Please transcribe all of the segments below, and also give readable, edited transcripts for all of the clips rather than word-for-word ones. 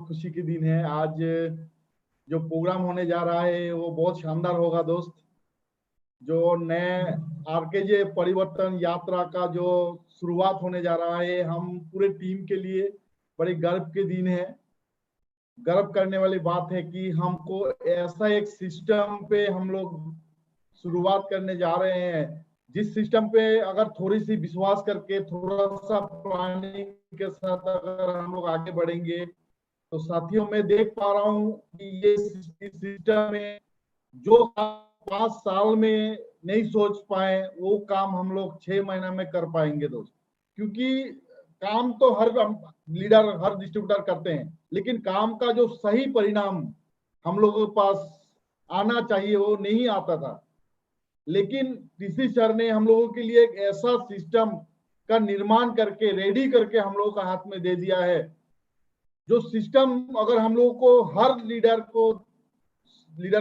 खुशी के दिन है। आज जो प्रोग्राम होने जा रहा है वो बहुत शानदार होगा दोस्त। जो नए आरकेजे परिवर्तन यात्रा का जो शुरुआत होने जा रहा है, हम पूरे टीम के लिए बड़े गर्व के दिन है। गर्व करने वाली बात है कि हमको ऐसा एक सिस्टम पे हम लोग शुरुआत करने जा रहे हैं, जिस सिस्टम पे अगर थोड़ी सी विश्वास करके थोड़ा सा प्लानिंग के साथ अगर हम लोग आगे बढ़ेंगे तो साथियों मैं देख पा रहा हूँ कि ये सिस्टम में जो 5 साल में नहीं सोच पाए वो काम हम लोग 6 महीना में कर पाएंगे दोस्त। क्योंकि काम तो हर लीडर हर डिस्ट्रीब्यूटर करते हैं, लेकिन काम का जो सही परिणाम हम लोगों के पास आना चाहिए वो नहीं आता था। लेकिन टीसी सर ने हम लोगों के लिए एक ऐसा सिस्टम का निर्माण करके रेडी करके हम लोगों का हाथ में दे दिया है, जो सिस्टम अगर हम लोगों को हर लीडर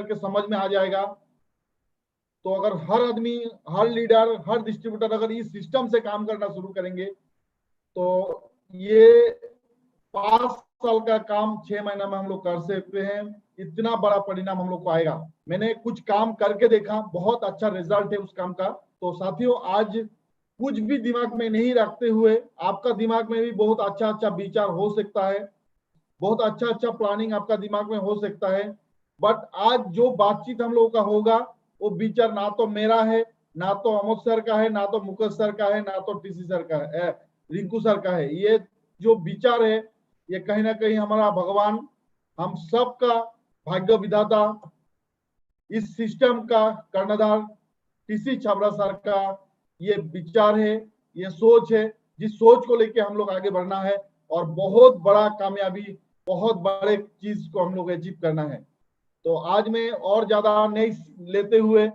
के समझ में आ जाएगा तो अगर हर आदमी, हर लीडर, हर डिस्ट्रीब्यूटर अगर इस सिस्टम से काम करना शुरू करेंगे तो ये 5 साल का काम 6 महीना में हम लोग कर सकते हैं। इतना बड़ा परिणाम हम लोग को आएगा। मैंने कुछ काम करके देखा, बहुत अच्छा रिजल्ट है उस काम का। तो साथियों, आज कुछ भी दिमाग में नहीं रखते हुए आपका दिमाग में भी बहुत अच्छा अच्छा विचार हो सकता है, बहुत अच्छा अच्छा प्लानिंग आपका दिमाग में हो सकता है। बट आज जो बातचीत हम लोगों का होगा वो विचार ना तो मेरा है, ना तो अमोद सर का है, ना तो मुकेश सर का है, ना तो टीसी सर का है, रिंकू सर का है। ये जो विचार है ये कहीं ना कहीं हमारा भगवान, हम सब का भाग्य विधाता, इस सिस्टम का कर्णधार टीसी छाबड़ा सर का ये विचार है, ये सोच है, जिस सोच को लेके हम लोग आगे बढ़ना है और बहुत बड़ा कामयाबी, बहुत बड़े चीज को हम लोग अचीव करना है। तो आज मैं और ज्यादा नहीं लेते हुए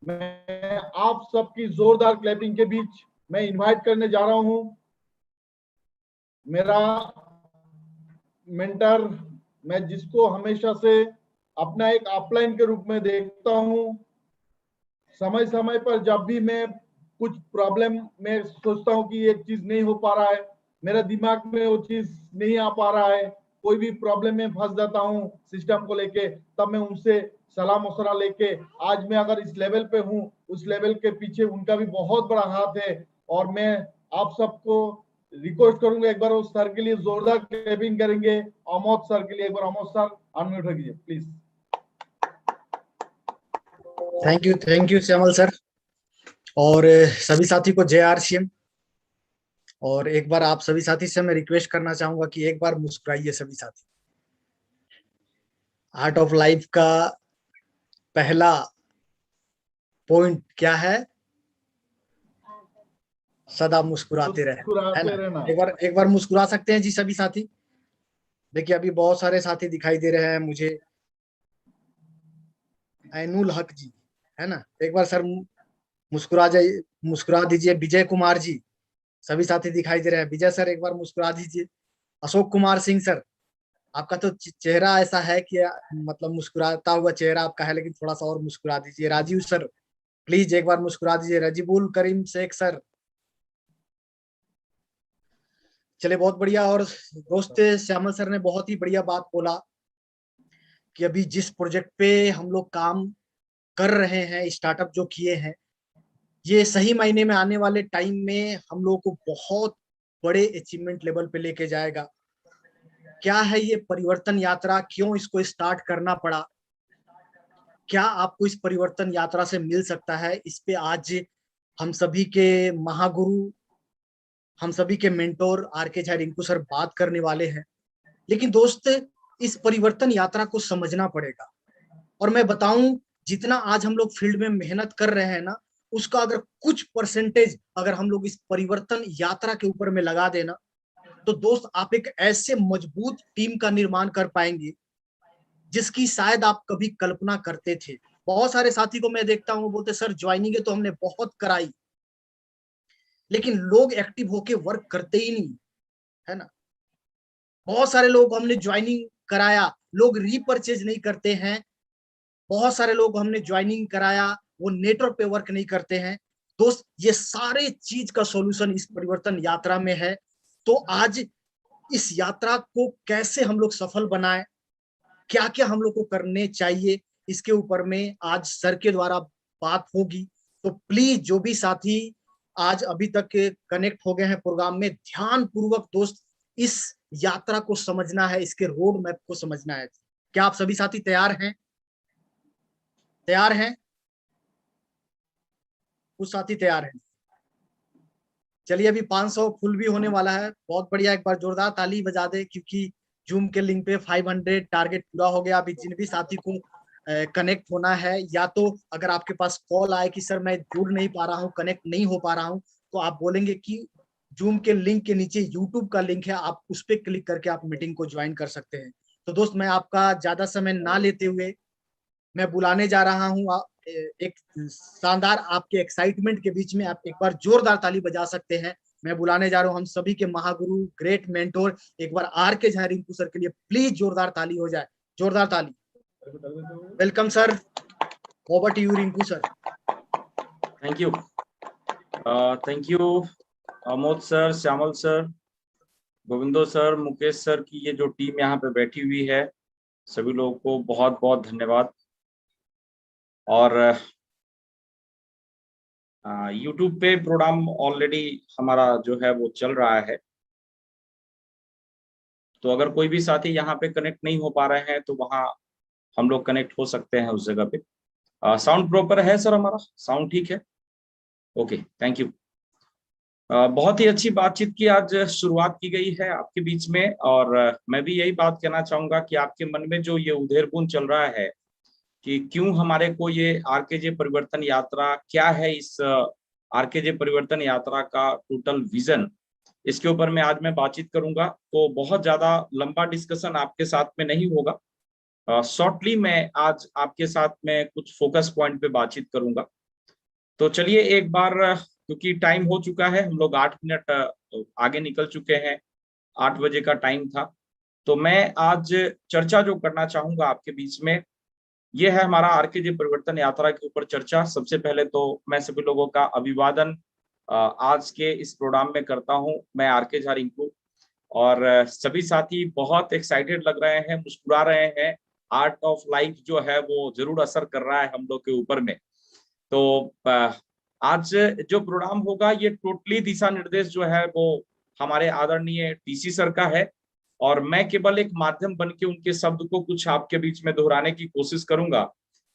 मैं आप सबकी जोरदार क्लैपिंग के बीच मैं इनवाइट करने जा रहा हूं मेरा मेंटर, मैं जिसको हमेशा से अपना एक अपलाइन के रूप में देखता हूं। समय समय पर जब भी मैं कुछ प्रॉब्लम में सोचता हूं कि एक चीज नहीं हो पा रहा है, मेरा दिमाग में वो चीज नहीं आ पा रहा है, कोई भी प्रॉब्लम में फंस जाता हूं सिस्टम को लेके, तब मैं उनसे सलाह मशवरा लेके आज मैं अगर इस लेवल पे हूं, उस लेवल के पीछे उनका भी बहुत बड़ा हाथ है। और मैं आप सबको रिक्वेस्ट करूंगा एक बार उस सर के लिए जोरदार क्लैपिंग करेंगे। अमोद सर के लिए एक बार, अमोद सर अनम्यूट रखिए please. Thank you Shyamal sir. और सभी साथी को जय आरसीएम। और एक बार आप सभी साथी से मैं रिक्वेस्ट करना चाहूंगा कि एक बार मुस्कुराइए सभी साथी। आर्ट ऑफ लाइफ का पहला पॉइंट क्या है? सदा मुस्कुराते रहे, है ना? एक बार मुस्कुरा सकते हैं जी सभी साथी। देखिए अभी बहुत सारे साथी दिखाई दे रहे हैं मुझे। ऐनुल हक जी, है ना? एक बार सर मुस्कुरा जाइए, मुस्कुरा दीजिए। विजय कुमार जी, सभी साथी दिखाई दे रहे हैं। विजय सर एक बार मुस्कुरा दीजिए। अशोक कुमार सिंह सर, आपका तो चेहरा ऐसा है कि मतलब मुस्कुराता हुआ चेहरा आपका है, लेकिन थोड़ा सा और मुस्कुरा दीजिए। राजीव सर प्लीज एक बार मुस्कुरा दीजिए। रजीबुल करीम शेख सर, चले बहुत बढ़िया। और दोस्त श्यामल सर ने बहुत ही बढ़िया बात बोला कि अभी जिस प्रोजेक्ट पे हम लोग काम कर रहे हैं, स्टार्टअप जो किए हैं, ये सही मायने में आने वाले टाइम में हम लोग को बहुत बड़े अचीवमेंट लेवल पे लेके जाएगा। क्या है ये परिवर्तन यात्रा, क्यों इसको स्टार्ट करना पड़ा, क्या आपको इस परिवर्तन यात्रा से मिल सकता है, इस पे आज हम सभी के महागुरु, हम सभी के mentor R K Jha Rinku sir बात करने वाले हैं। लेकिन दोस्त इस परिवर्तन यात्रा को समझना पड़ेगा। और मैं बताऊं, जितना आज हम लोग फील्ड में मेहनत कर रहे हैं ना, उसका अगर कुछ परसेंटेज अगर हम लोग इस परिवर्तन यात्रा के ऊपर में लगा देना, तो दोस्त आप एक ऐसे मजबूत टीम का निर्माण कर पाएंगे जिसकी शायद आप कभी कल्पना करते थे। बहुत सारे साथी को मैं देखता हूँ बोलते सर ज्वाइनिंग तो हमने बहुत कराई, लेकिन लोग एक्टिव होके वर्क करते ही नहीं, है ना? बहुत सारे लोग हमने ज्वाइनिंग कराया, लोग रीपरचेज नहीं करते हैं। बहुत सारे लोग हमने ज्वाइनिंग कराया, वो नेटवर्क पे वर्क नहीं करते हैं। दोस्त ये सारे चीज का सॉल्यूशन इस परिवर्तन यात्रा में है। तो आज इस यात्रा को कैसे हम लोग सफल बनाएं, क्या क्या हम लोग को करने चाहिए, इसके ऊपर में आज सर के द्वारा बात होगी। तो प्लीज जो भी साथी आज अभी तक कनेक्ट हो गए हैं प्रोग्राम में, ध्यान पूर्वक दोस्त इस यात्रा को समझना है, इसके रोड मैप को समझना है। क्या आप सभी साथी तैयार हैं? तैयार हैं? कुछ साथी तैयार हैं? चलिए, अभी 500 फुल भी होने वाला है। बहुत बढ़िया, एक बार जोरदार ताली बजा दे, क्योंकि जूम के लिंक पे 500 टारगेट पूरा हो गया। अभी जिन भी साथी को कनेक्ट होना है, या तो अगर आपके पास कॉल आए कि सर मैं जुड़ नहीं पा रहा हूँ, कनेक्ट नहीं हो पा रहा हूँ, तो आप बोलेंगे कि जूम के लिंक के नीचे यूट्यूब का लिंक है, आप उस पर क्लिक करके आप मीटिंग को ज्वाइन कर सकते हैं। तो दोस्त, मैं आपका ज्यादा समय ना लेते हुए मैं बुलाने जा रहा हूँ एक शानदार, आपके एक्साइटमेंट के बीच में आप एक बार जोरदार ताली बजा सकते हैं। मैं बुलाने जा रहा हूँ हम सभी के महागुरु, ग्रेट मेंटोर, एक बार आर के झा रिंकू सर के लिए प्लीज जोरदार ताली हो जाए, जोरदार ताली। Welcome sir, over to you Rinku sir. Thank you, thank you Amod sir, Shyamal sir, Govindo sir, Mukesh sir की ये जो टीम यहाँ पे बैठी हुई है, सभी लोगों को बहुत बहुत धन्यवाद। और यूट्यूब पे प्रोग्राम ऑलरेडी हमारा जो है वो चल रहा है, तो अगर कोई भी साथी यहाँ पे कनेक्ट नहीं हो पा रहे हैं तो वहाँ हम लोग कनेक्ट हो सकते हैं उस जगह पे। साउंड प्रॉपर है सर? हमारा साउंड ठीक है? Okay, thank you. बहुत ही अच्छी बातचीत की आज शुरुआत की गई है आपके बीच में, और मैं भी यही बात कहना चाहूंगा कि आपके मन में जो ये उधेड़बुन चल रहा है कि क्यों हमारे को ये आरकेजे परिवर्तन यात्रा, क्या है इस आरकेजे परिवर्तन यात्रा का टोटल विजन, इसके ऊपर मैं आज बातचीत करूंगा। तो बहुत ज्यादा लंबा डिस्कशन आपके साथ में नहीं होगा, शॉर्टली मैं आज आपके साथ में कुछ फोकस पॉइंट पे बातचीत करूंगा। तो चलिए एक बार, क्योंकि टाइम हो चुका है, हम लोग 8 मिनट आगे निकल चुके हैं, 8 बजे का टाइम था। तो मैं आज चर्चा जो करना चाहूंगा आपके बीच में, ये है हमारा आरकेजे परिवर्तन यात्रा के ऊपर चर्चा। सबसे पहले तो मैं सभी लोगों का अभिवादन आज के इस प्रोग्राम में करता हूं। मैं आरके झा रिंकू, और सभी साथी बहुत एक्साइटेड लग रहे हैं, मुस्कुरा रहे हैं। आर्ट ऑफ लाइफ जो है वो जरूर असर कर रहा है हम लोग के ऊपर में। तो आज जो प्रोग्राम होगा ये टोटली दिशा निर्देश जो है वो हमारे आदरणीय टीसी सर का है, और मैं केवल एक माध्यम बन के उनके शब्द को कुछ आपके बीच में दोहराने की कोशिश करूंगा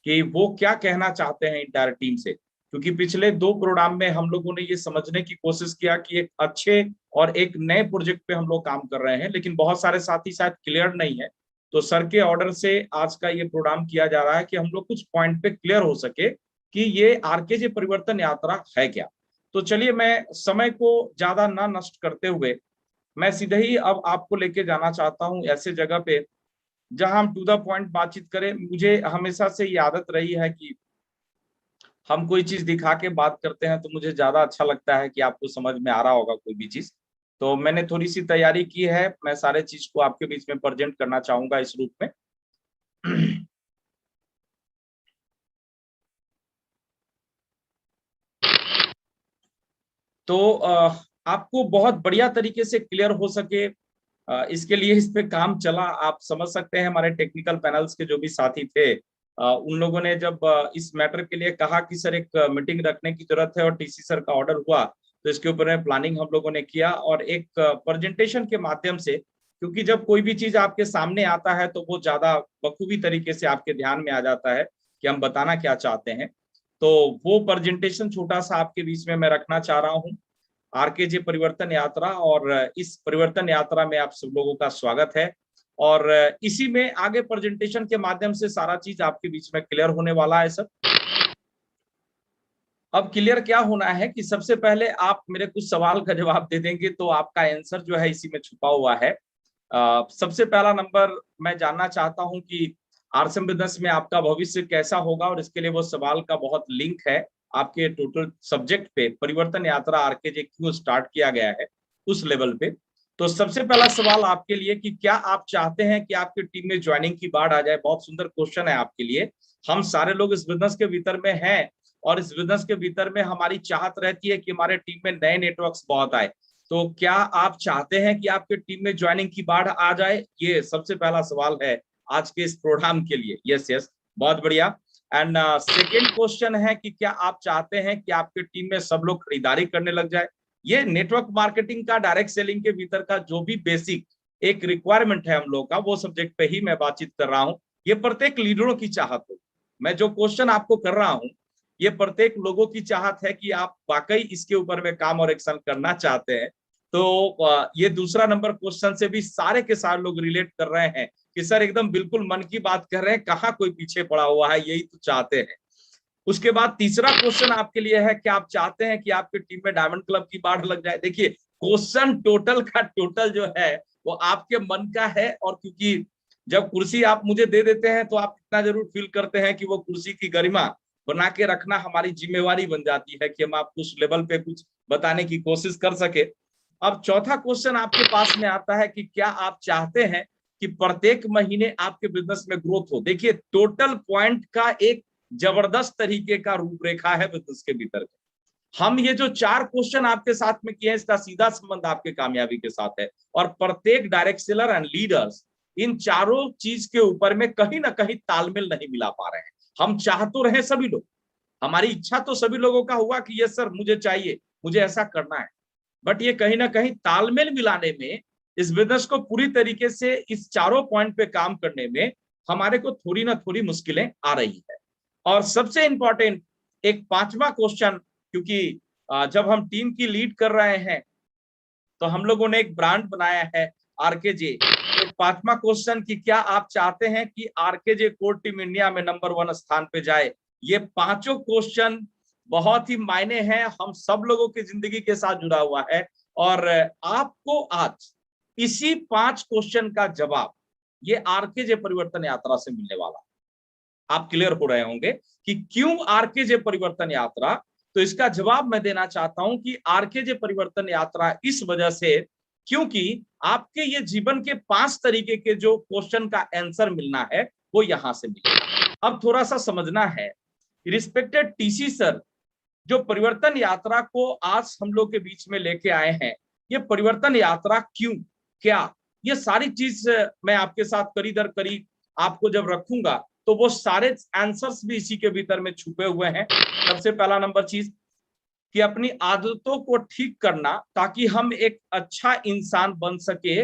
कि वो क्या कहना चाहते हैं इंटायर टीम से। क्योंकि पिछले 2 प्रोग्राम में हम लोगों ने ये समझने की कोशिश किया कि एक अच्छे और एक नए प्रोजेक्ट पे हम लोग काम कर रहे हैं, लेकिन बहुत सारे साथी शायद क्लियर नहीं है। तो सर के ऑर्डर से आज का ये प्रोग्राम किया जा रहा है कि हम लोग कुछ पॉइंट पे क्लियर हो सके कि ये आरकेजे परिवर्तन यात्रा है क्या। तो चलिए, मैं समय को ज्यादा ना नष्ट करते हुए मैं सीधे ही अब आपको लेके जाना चाहता हूं ऐसे जगह पे जहां हम टू द पॉइंट बातचीत करें। मुझे हमेशा से ये आदत रही है कि हम कोई चीज दिखा के बात करते हैं तो मुझे ज्यादा अच्छा लगता है कि आपको समझ में आ रहा होगा कोई भी चीज। तो मैंने थोड़ी सी तैयारी की है, मैं सारे चीज को आपके बीच में प्रेजेंट करना चाहूंगा इस रूप में। तो आपको बहुत बढ़िया तरीके से क्लियर हो सके, इसके लिए इस पे काम चला। आप समझ सकते हैं हमारे टेक्निकल पैनल्स के जो भी साथी थे, उन लोगों ने जब इस मैटर के लिए कहा कि सर एक मीटिंग रखने की जरूरत है और टीसी सर का ऑर्डर हुआ, तो इसके ऊपर में प्लानिंग हम लोगों ने किया और एक प्रेजेंटेशन के माध्यम से, क्योंकि जब कोई भी चीज आपके सामने आता है तो वो ज्यादा बखूबी तरीके से आपके ध्यान में आ जाता है कि हम बताना क्या चाहते हैं। तो वो प्रेजेंटेशन छोटा सा आपके बीच में मैं रखना चाह रहा हूँ, आरकेजे परिवर्तन यात्रा। और इस परिवर्तन यात्रा में आप सब लोगों का स्वागत है, और इसी में आगे प्रेजेंटेशन के माध्यम से सारा चीज आपके बीच में क्लियर होने वाला है सर। अब क्लियर क्या होना है कि सबसे पहले आप मेरे कुछ सवाल का जवाब दे देंगे तो आपका आंसर जो है इसी में छुपा हुआ है। सबसे पहला नंबर मैं जानना चाहता हूं कि आरसीएम बिजनेस में आपका भविष्य कैसा होगा, और इसके लिए वो सवाल का बहुत लिंक है आपके टोटल सब्जेक्ट पे, परिवर्तन यात्रा आरकेजे क्यों स्टार्ट किया गया है उस लेवल पे। तो सबसे पहला सवाल आपके लिए कि क्या आप चाहते हैं कि आपकी टीम में ज्वाइनिंग की बाढ़ आ जाए? बहुत सुंदर क्वेश्चन है आपके लिए। हम सारे लोग इस बिजनेस के भीतर में हैं, और इस बिजनेस के भीतर में हमारी चाहत रहती है कि हमारे टीम में नए नेटवर्क्स बहुत आए। तो क्या आप चाहते हैं कि आपके टीम में ज्वाइनिंग की बाढ़ आ जाए? ये सबसे पहला सवाल है आज के इस प्रोग्राम के लिए। यस यस, बहुत बढ़िया। एंड सेकेंड क्वेश्चन है कि क्या आप चाहते हैं कि आपके टीम में सब लोग खरीदारी करने लग जाए? ये नेटवर्क मार्केटिंग का, डायरेक्ट सेलिंग के भीतर का जो भी बेसिक एक रिक्वायरमेंट है हम लोग का, वो सब्जेक्ट पे ही मैं बातचीत कर रहा हूँ। ये प्रत्येक लीडरों की चाहत हो। मैं जो क्वेश्चन आपको कर रहा हूँ, ये प्रत्येक लोगों की चाहत है कि आप वाकई इसके ऊपर में काम और एक्शन करना चाहते हैं। तो ये दूसरा नंबर क्वेश्चन से भी सारे के सारे लोग रिलेट कर रहे हैं कि सर एकदम बिल्कुल मन की बात कर रहे हैं, कहाँ कोई पीछे पड़ा हुआ है, यही तो चाहते हैं। उसके बाद तीसरा क्वेश्चन आपके लिए है कि आप चाहते हैं कि आपके टीम में डायमंड क्लब की बाढ़ लग जाए। देखिए, क्वेश्चन टोटल का टोटल जो है वो आपके मन का है, और क्योंकि जब कुर्सी आप मुझे दे देते हैं तो आप इतना जरूर फील करते हैं कि वो कुर्सी की गरिमा बना के रखना हमारी जिम्मेवारी बन जाती है कि हम आपको उस लेवल पे कुछ बताने की कोशिश कर सके। अब चौथा क्वेश्चन आपके पास में आता है कि क्या आप चाहते हैं कि प्रत्येक महीने आपके बिजनेस में ग्रोथ हो? देखिए, टोटल पॉइंट का एक जबरदस्त तरीके का रूपरेखा है बिजनेस के भीतर। हम ये जो 4 क्वेश्चन आपके साथ में किए हैं, इसका सीधा संबंध आपके कामयाबी के साथ है। और प्रत्येक direct seller and leaders in चारों चीज के ऊपर में कहीं ना कहीं तालमेल नहीं मिला पा रहे हैं। हम चाह तो रहे सभी लोग, हमारी इच्छा तो सभी लोगों का हुआ कि ये सर मुझे चाहिए, मुझे ऐसा करना है, बट ये कहीं ना कहीं तालमेल मिलाने में, इस बिजनेस को पूरी तरीके से इस चारों पॉइंट पे काम करने में हमारे को थोड़ी ना थोड़ी मुश्किलें आ रही है। और सबसे इंपॉर्टेंट एक पांचवा क्वेश्चन, क्योंकि जब हम टीम की लीड कर रहे हैं तो हम लोगों ने एक ब्रांड बनाया है आरकेजे। तो पांचवा क्वेश्चन कि क्या आप चाहते हैं कि आरकेजे कोर टीम इंडिया में नंबर 1 स्थान पे जाए? ये पांचों क्वेश्चन बहुत ही मायने हैं, हम सब लोगों की जिंदगी के साथ जुड़ा हुआ है। और आपको आज इसी 5 क्वेश्चन का जवाब ये आरकेजे परिवर्तन यात्रा से मिलने वाला। आप क्लियर हो रहे होंगे कि क्यों आरकेजे परिवर्तन यात्रा। तो इसका जवाब मैं देना चाहता हूं कि आरकेजे परिवर्तन यात्रा इस वजह से, क्योंकि आपके ये जीवन के 5 तरीके के जो क्वेश्चन का आंसर मिलना है वो यहां से मिलेगा। अब थोड़ा सा समझना है, रिस्पेक्टेड टीसी सर, जो परिवर्तन यात्रा को आज हम लोग के बीच में लेके आए हैं, ये परिवर्तन यात्रा क्यों, क्या, ये सारी चीज मैं आपके साथ करी दर करी आपको जब रखूंगा तो वो सारे आंसर्स भी इसी के भीतर में छुपे हुए हैं। सबसे पहला नंबर चीज कि अपनी आदतों को ठीक करना ताकि हम एक अच्छा इंसान बन सके,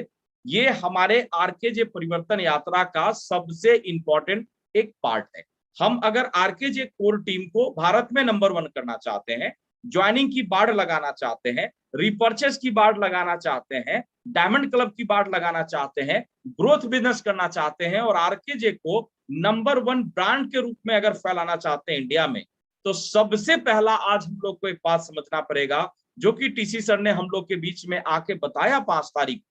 ये हमारे आरकेजे परिवर्तन यात्रा का सबसे इंपॉर्टेंट एक पार्ट है। हम अगर आरकेजे कोर टीम को भारत में नंबर 1 करना चाहते हैं, ज्वाइनिंग की बाढ़ लगाना चाहते हैं, रिपर्चेस की बाढ़ लगाना चाहते हैं, डायमंड क्लब की बाढ़ लगाना चाहते हैं, ग्रोथ बिजनेस करना चाहते हैं, और आरकेजे को नंबर 1 ब्रांड के रूप में अगर फैलाना चाहते हैं इंडिया में, तो सबसे पहला आज हम लोग को एक बात समझना पड़ेगा, जो कि टीसी सर ने हम लोग के बीच में आके बताया 5 तारीख।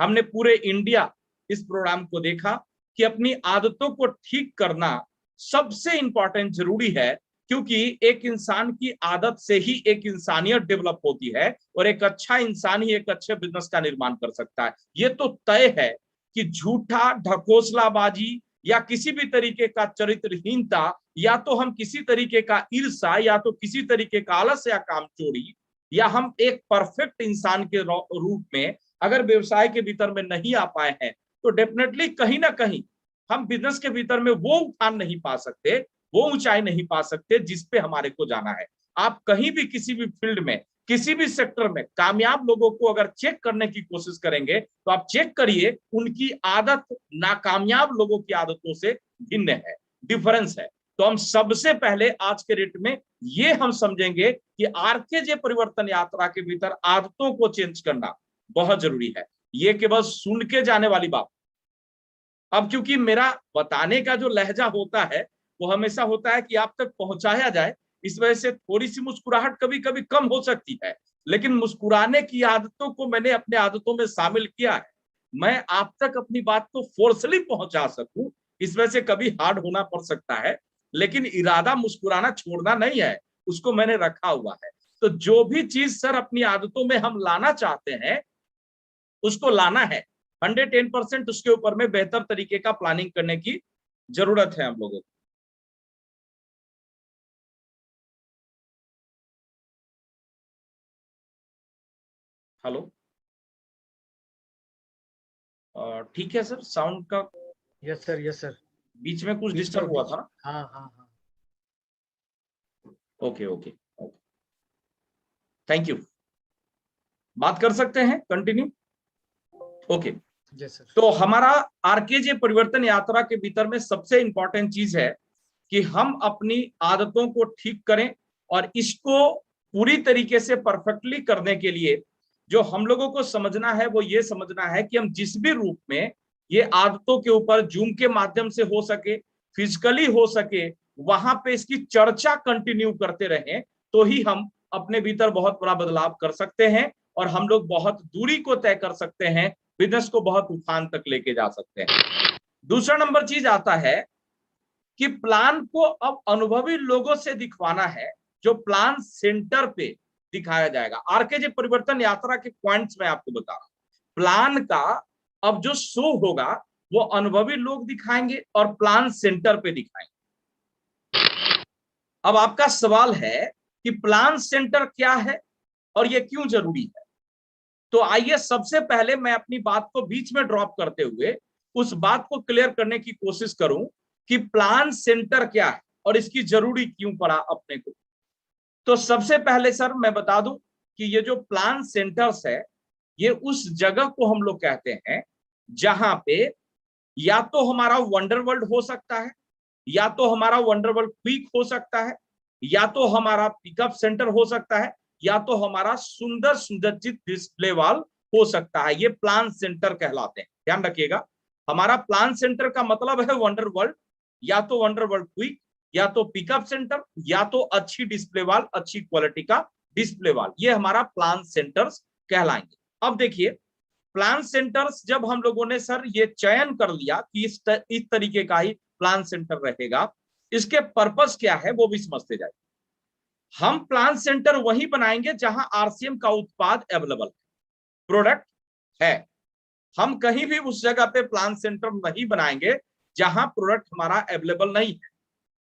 हमने पूरे इंडिया इस प्रोग्राम को देखा कि अपनी आदतों को ठीक करना सबसे इंपॉर्टेंट जरूरी है, क्योंकि एक इंसान की आदत से ही एक इंसानियत डेवलप होती है, और एक अच्छा इंसान ही एक अच्छे बिजनेस का निर्माण कर सकता है। ये तो तय है कि झूठा, ढकोसलाबाजी या किसी भी तरीके का चरित्रहीनता, या तो हम किसी तरीके का ईर्ष्या, या तो किसी तरीके का आलस या कामचोरी, या हम एक परफेक्ट इंसान के रूप में अगर व्यवसाय के भीतर में नहीं आ पाए हैं, तो डेफिनेटली कहीं ना कहीं हम बिजनेस के भीतर में वो उठान नहीं पा सकते, वो ऊंचाई नहीं पा सकते जिस पे हमारे को जाना है। आप कहीं भी किसी भी फील्ड में, किसी भी सेक्टर में कामयाब लोगों को अगर चेक करने की कोशिश करेंगे, तो आप चेक करिए उनकी आदत नाकामयाब लोगों की आदतों से भिन्न है, डिफरेंस है। तो हम सबसे पहले आज के डेट में ये हम समझेंगे कि आरकेजे परिवर्तन यात्रा के भीतर आदतों को चेंज करना बहुत जरूरी है। ये केवल सुन के जाने वाली बात। अब क्योंकि मेरा बताने का जो लहजा होता है वो हमेशा होता है कि आप तक पहुंचाया जाए, इस वजह से थोड़ी सी मुस्कुराहट कभी कभी कम हो सकती है, लेकिन मुस्कुराने की आदतों को मैंने अपने आदतों में शामिल किया है। मैं आप तक अपनी बात को फोर्सली पहुंचा सकूं, इस वजह से कभी हार्ड होना पड़ सकता है, लेकिन इरादा मुस्कुराना छोड़ना नहीं है, उसको मैंने रखा हुआ है। तो जो भी चीज सर अपनी आदतों में हम लाना चाहते हैं उसको लाना है 110%, उसके ऊपर में बेहतर तरीके का प्लानिंग करने की जरूरत है हम लोगों को। हेलो। ठीक है सर, साउंड का यस सर, यस सर, बीच में कुछ डिस्टर्ब हुआ था ना? हाँ हाँ हाँ, okay okay okay, thank you, बात कर सकते हैं, कंटिन्यू। Okay, yes sir. तो हमारा आरकेजे परिवर्तन यात्रा के भीतर में सबसे इंपॉर्टेंट चीज है कि हम अपनी आदतों को ठीक करें, और इसको पूरी तरीके से परफेक्टली करने के लिए जो हम लोगों को समझना है वो ये समझना है कि हम जिस भी रूप में ये आदतों के ऊपर जूम के माध्यम से हो सके, फिजिकली हो सके, वहां पे इसकी चर्चा कंटिन्यू करते रहें, तो ही हम अपने भीतर बहुत बड़ा बदलाव कर सकते हैं, और हम लोग बहुत दूरी को तय कर सकते हैं, बिजनेस को बहुत उफान तक लेके जा सकते हैं। दूसरा नंबर चीज आता है कि प्लान को अब अनुभवी लोगों से दिखवाना है, जो प्लान सेंटर पे दिखाया जाएगा। आरकेजे परिवर्तन यात्रा के पॉइंट्स मैं आपको बता रहा हूं। प्लान का अब जो शो होगा वो अनुभवी लोग दिखाएंगे और प्लान सेंटर पे दिखाएंगे। अब आपका सवाल है कि प्लान सेंटर क्या है और ये क्यों जरूरी है। तो आइए सबसे पहले मैं अपनी बात को बीच में ड्रॉप करते हुए उस बात को क्लियर करने की कोशिश करूं कि प्लान सेंटर क्या है और इसकी जरूरी क्यों पड़ा अपने को। तो सबसे पहले सर मैं बता दूं कि ये जो प्लान सेंटर्स है, ये उस जगह को हम लोग कहते हैं जहां पे या तो हमारा वंडर वर्ल्ड हो सकता है, या तो हमारा वंडर वर्ल्ड क्विक हो सकता है, या तो हमारा पिकअप सेंटर हो सकता है, या तो हमारा सुंदर सुसज्जित डिस्प्ले वॉल हो सकता है। ये प्लान सेंटर कहलाते हैं, ध्यान रखिएगा। हमारा प्लान सेंटर का मतलब है वंडर वर्ल्ड, या तो वंडर वर्ल्ड क्विक, या तो पिकअप सेंटर, या तो अच्छी डिस्प्ले वॉल, अच्छी क्वालिटी का डिस्प्ले वॉल, ये हमारा प्लान सेंटर्स कहलाएंगे। अब देखिए, प्लान सेंटर्स जब हम लोगों ने सर ये चयन कर लिया कि इस तरीके का ही प्लान सेंटर रहेगा, इसके पर्पस क्या है वो भी समझते जाए। हम प्लान सेंटर वही बनाएंगे जहां आरसीएम का उत्पाद अवेलेबल है, प्रोडक्ट है। हम कहीं भी उस जगह पे प्लान सेंटर नहीं बनाएंगे जहां प्रोडक्ट हमारा अवेलेबल नहीं है।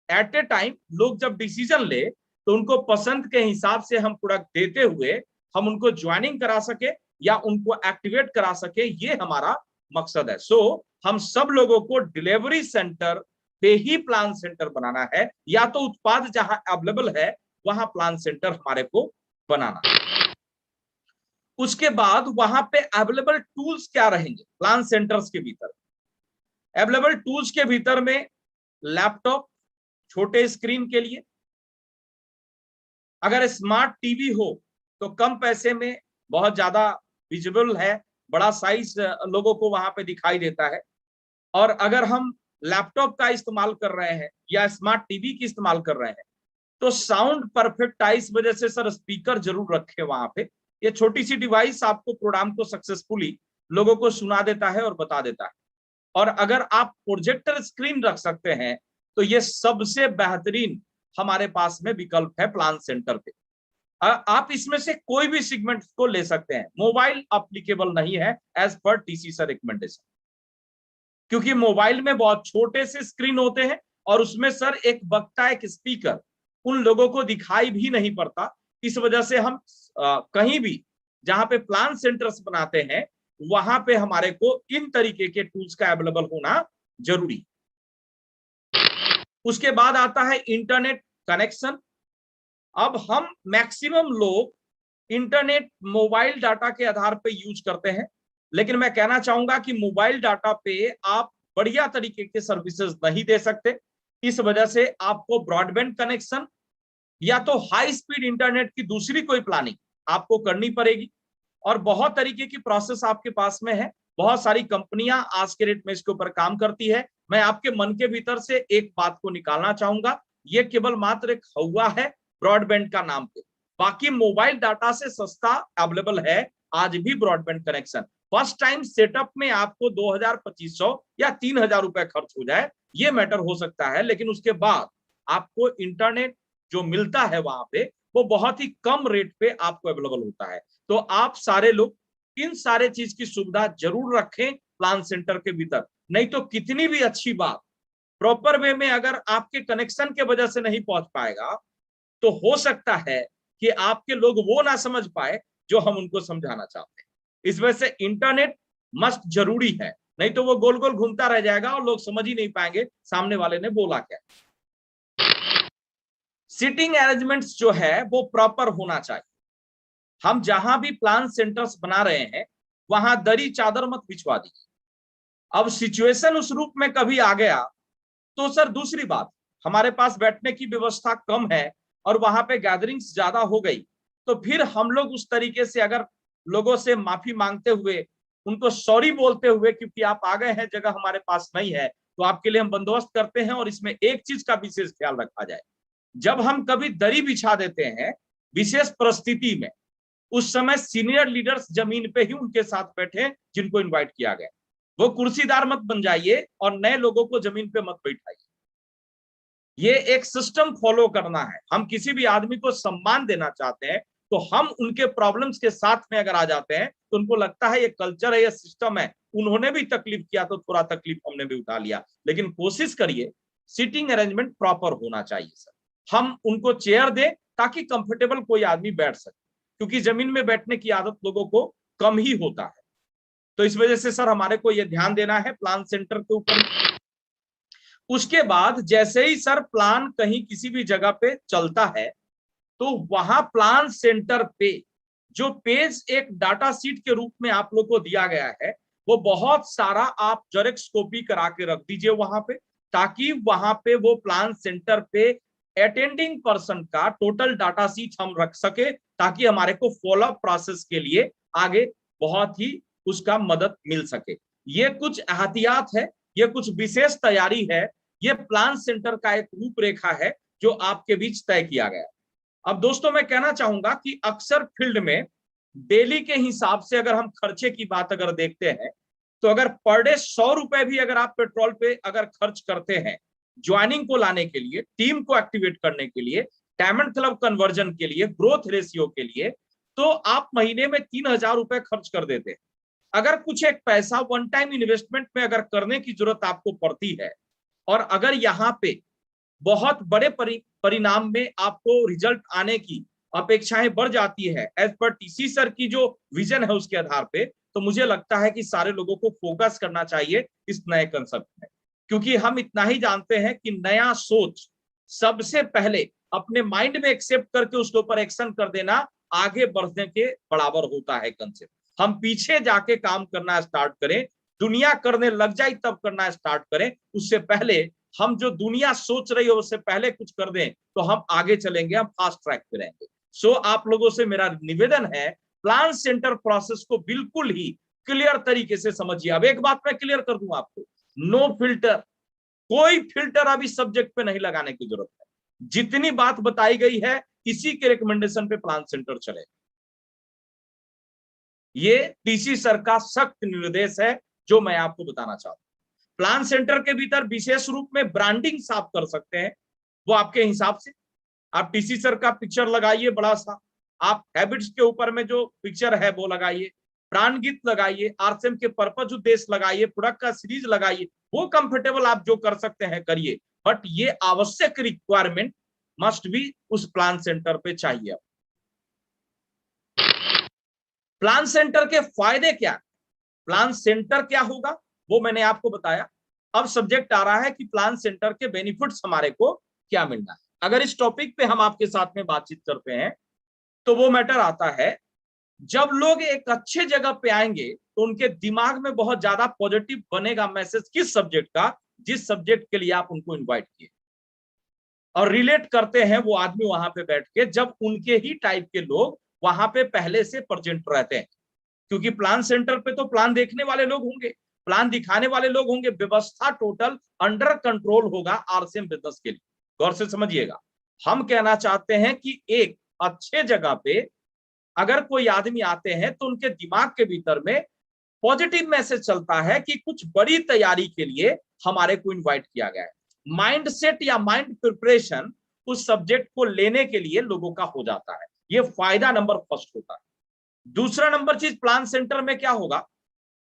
एट ए टाइम लोग जब डिसीजन ले तो उनको पसंद के हिसाब से हम प्रोडक्ट देते हुए हम उनको ज्वाइनिंग करा सके या उनको एक्टिवेट करा सके, ये हमारा मकसद है। सो हम सब लोगों को डिलीवरी सेंटर पे ही प्लान सेंटर बनाना है, या तो उत्पाद जहां अवेलेबल है वहां प्लान सेंटर हमारे को बनाना है। उसके बाद वहां पे अवेलेबल टूल्स क्या रहेंगे प्लान सेंटर्स के भीतर। अवेलेबल टूल्स के भीतर में लैपटॉप छोटे स्क्रीन के लिए, अगर स्मार्ट टीवी हो तो कम पैसे में बहुत ज्यादा विजिबल है, बड़ा साइज लोगों को वहां पे दिखाई देता है। और अगर हम लैपटॉप का इस्तेमाल कर रहे हैं या स्मार्ट टीवी की इस्तेमाल कर रहे हैं तो साउंड परफेक्ट आए, इस वजह से सर स्पीकर जरूर रखे वहां पे। ये छोटी सी डिवाइस आपको प्रोग्राम को सक्सेसफुली लोगों को सुना देता है और बता देता है। और अगर आप प्रोजेक्टर स्क्रीन रख सकते हैं तो ये सबसे बेहतरीन हमारे पास में विकल्प है प्लान सेंटर पे। आप इसमें से कोई भी सेगमेंट को ले सकते हैं। मोबाइल अप्लीकेबल नहीं है as per TC sir recommendation, क्योंकि मोबाइल में बहुत छोटे से स्क्रीन होते हैं और उसमें सर एक बक्ता, एक स्पीकर उन लोगों को दिखाई भी नहीं पड़ता। इस वजह से हम कहीं भी जहां पे प्लान सेंटर्स बनाते हैं वहां पे हमारे को इन तरीके के टूल्स का अवेलेबल होना जरूरी। उसके बाद आता है इंटरनेट कनेक्शन। अब हम मैक्सिमम लोग इंटरनेट मोबाइल डाटा के आधार पे यूज करते हैं, लेकिन मैं कहना चाहूंगा कि मोबाइल डाटा पे आप बढ़िया तरीके के सर्विसेज नहीं दे सकते। इस वजह से आपको ब्रॉडबैंड कनेक्शन या तो हाई स्पीड इंटरनेट की दूसरी कोई प्लानिंग आपको करनी पड़ेगी। और बहुत तरीके की प्रोसेस आपके पास में है, बहुत सारी कंपनियां आज के रेट में इसके ऊपर काम करती है। मैं आपके मन के भीतर से एक बात को निकालना चाहूंगा, ये केवल मात्र एक हवा है ब्रॉडबैंड का नाम पे। बाकी मोबाइल डाटा से सस्ता अवेलेबल है आज भी broadband connection. First time setup में आपको 2,000-2,500 या 3,000 रुपए खर्च हो जाए, ये मैटर हो सकता है, लेकिन उसके बाद आपको इंटरनेट जो मिलता है वहां पे वो बहुत ही कम रेट पे आपको अवेलेबल होता है। तो आप सारे लोग इन सारे चीज की सुविधा जरूर रखें प्लान सेंटर के भीतर। नहीं तो कितनी भी अच्छी बात प्रॉपर वे में अगर आपके कनेक्शन के वजह से नहीं पहुंच पाएगा तो हो सकता है कि आपके लोग वो ना समझ पाए जो हम उनको समझाना चाहते हैं। इस वजह से इंटरनेट मस्ट जरूरी है, नहीं तो वो गोल गोल घूमता रह जाएगा और लोग समझ ही नहीं पाएंगे सामने वाले ने बोला क्या। सीटिंग अरेंजमेंट्स जो है वो प्रॉपर होना चाहिए। हम जहां भी प्लान सेंटर्स बना रहे हैं वहां दरी चादर मत बिछवा दीजिए। अब सिचुएशन उस रूप में कभी आ गया तो सर दूसरी बात, हमारे पास बैठने की व्यवस्था कम है और वहां पे गैदरिंग्स ज्यादा हो गई, तो फिर हम लोग उस तरीके से अगर लोगों से माफी मांगते हुए, उनको सॉरी बोलते हुए, क्योंकि आप आ गए हैं जगह हमारे पास नहीं है तो आपके लिए हम बंदोबस्त करते हैं। और इसमें एक चीज का विशेष ख्याल रखा जाए, जब हम कभी दरी बिछा देते हैं विशेष परिस्थिति में, उस समय सीनियर लीडर्स जमीन पे ही उनके साथ बैठे जिनको इनवाइट किया गया। वो कुर्सीदार मत बन जाइए और नए लोगों को जमीन पे मत बैठाइए। ये एक सिस्टम फॉलो करना है। हम किसी भी आदमी को सम्मान देना चाहते हैं तो हम उनके प्रॉब्लम्स के साथ में अगर आ जाते हैं तो उनको लगता है ये कल्चर है, ये सिस्टम है, उन्होंने भी तकलीफ किया तो थोड़ा तकलीफ हमने भी उठा लिया। लेकिन कोशिश करिए सीटिंग अरेंजमेंट प्रॉपर होना चाहिए सर। हम उनको चेयर दें ताकि कंफर्टेबल कोई आदमी बैठ सके, क्योंकि जमीन में बैठने की आदत लोगों को कम ही होता है। तो इस वजह से सर हमारे को ये ध्यान देना है प्लान सेंटर के ऊपर। उसके बाद जैसे ही सर प्लान कहीं किसी भी जगह पे चलता है तो वहां प्लान सेंटर पे जो पेज एक डाटा शीट के रूप में आप लोग को दिया गया है, वो बहुत सारा आप जेरॉक्स कॉपी करा के रख दीजिए वहां पे, ताकि वहां पे वो प्लान सेंटर पे अटेंडिंग पर्सन का टोटल डाटा शीट हम रख सके, ताकि हमारे को फॉलोअप प्रोसेस के लिए आगे बहुत ही उसका मदद मिल सके। ये कुछ एहतियात है, ये कुछ विशेष तैयारी है, ये प्लान सेंटर का एक रूपरेखा है जो आपके बीच तय किया गया। अब दोस्तों मैं कहना चाहूंगा कि अक्सर फील्ड में डेली के हिसाब से अगर हम खर्चे की बात अगर देखते हैं तो अगर पर डे 100 रुपए भी अगर आप पेट्रोल पे अगर खर्च करते हैं ज्वाइनिंग को लाने के लिए, टीम को एक्टिवेट करने के लिए, डायमंड क्लब कन्वर्जन के लिए, ग्रोथ रेशियो के लिए, तो आप महीने में 3000 रुपए खर्च कर देते हैं। अगर कुछ एक पैसा वन टाइम इन्वेस्टमेंट में अगर करने की जरूरत आपको पड़ती है और अगर यहाँ पे बहुत बड़े परिणाम में आपको रिजल्ट आने की अपेक्षाएं बढ़ जाती है एज पर टीसी सर की जो विजन है उसके आधार पे, तो मुझे लगता है कि सारे लोगों को फोकस करना चाहिए इस नए कंसेप्ट में। क्योंकि हम इतना ही जानते हैं कि नया सोच सबसे पहले अपने माइंड में एक्सेप्ट करके उसके ऊपर एक्शन कर देना आगे बढ़ने के बराबर होता है कंसेप्ट। हम पीछे जाके काम करना स्टार्ट करें, दुनिया करने लग जाए तब करना स्टार्ट करें, उससे पहले हम जो दुनिया सोच रही है उससे पहले कुछ कर दें तो हम आगे चलेंगे, हम फास्ट ट्रैक पे रहेंगे। सो आप लोगों से मेरा निवेदन है प्लान सेंटर प्रोसेस को बिल्कुल ही क्लियर तरीके से समझिए। अब एक बात मैं क्लियर कर दूं आपको, नो फिल्टर, कोई फिल्टर अभी सब्जेक्ट पे नहीं लगाने की जरूरत है। जितनी बात बताई गई है इसी के रिकमेंडेशन पे प्लान सेंटर चले। ये टीसी सर का सख्त निर्देश है जो मैं आपको बताना चाहता हूं। प्लान सेंटर के भीतर विशेष रूप में ब्रांडिंग आप कर सकते हैं, वो आपके हिसाब से। आप टीसी सर का पिक्चर लगाइए बड़ा सा, आप हैबिट्स के ऊपर में जो पिक्चर है वो लगाइए, प्राण गीत लगाइए, आरसीएम के पर्पज उद्देश्य लगाइए, प्रोडक्ट का सीरीज लगाइए, वो कंफर्टेबल आप जो कर सकते हैं करिए। बट ये आवश्यक रिक्वायरमेंट मस्ट भी उस प्लान सेंटर पे चाहिए। प्लान सेंटर के फायदे क्या, प्लान सेंटर क्या होगा वो मैंने आपको बताया। अब सब्जेक्ट आ रहा है कि प्लान सेंटर के बेनिफिट्स हमारे को क्या मिलना है। अगर इस टॉपिक पे हम आपके साथ में बातचीत करते हैं तो वो मैटर आता है, जब लोग एक अच्छे जगह पे आएंगे तो उनके दिमाग में बहुत ज्यादा पॉजिटिव बनेगा मैसेज किस सब्जेक्ट का, जिस सब्जेक्ट के लिए आप उनको इन्वाइट किए और रिलेट करते हैं वो आदमी वहां पे बैठ के, जब उनके ही टाइप के लोग वहां पे पहले से प्रेजेंट रहते हैं। क्योंकि प्लान सेंटर पे तो प्लान देखने वाले लोग होंगे, प्लान दिखाने वाले लोग होंगे, व्यवस्था टोटल अंडर कंट्रोल होगा आरसीएम बिजनेस के लिए। गौर से समझिएगा, हम कहना चाहते हैं कि एक अच्छे जगह पे अगर कोई आदमी आते हैं तो उनके दिमाग के भीतर में पॉजिटिव मैसेज चलता है कि कुछ बड़ी तैयारी के लिए हमारे को इनवाइट किया गया है। माइंड सेट या माइंड प्रिपरेशन उस सब्जेक्ट को लेने के लिए लोगों का हो जाता है। ये फायदा नंबर फर्स्ट होता है। दूसरा नंबर चीज, प्लान सेंटर में क्या होगा,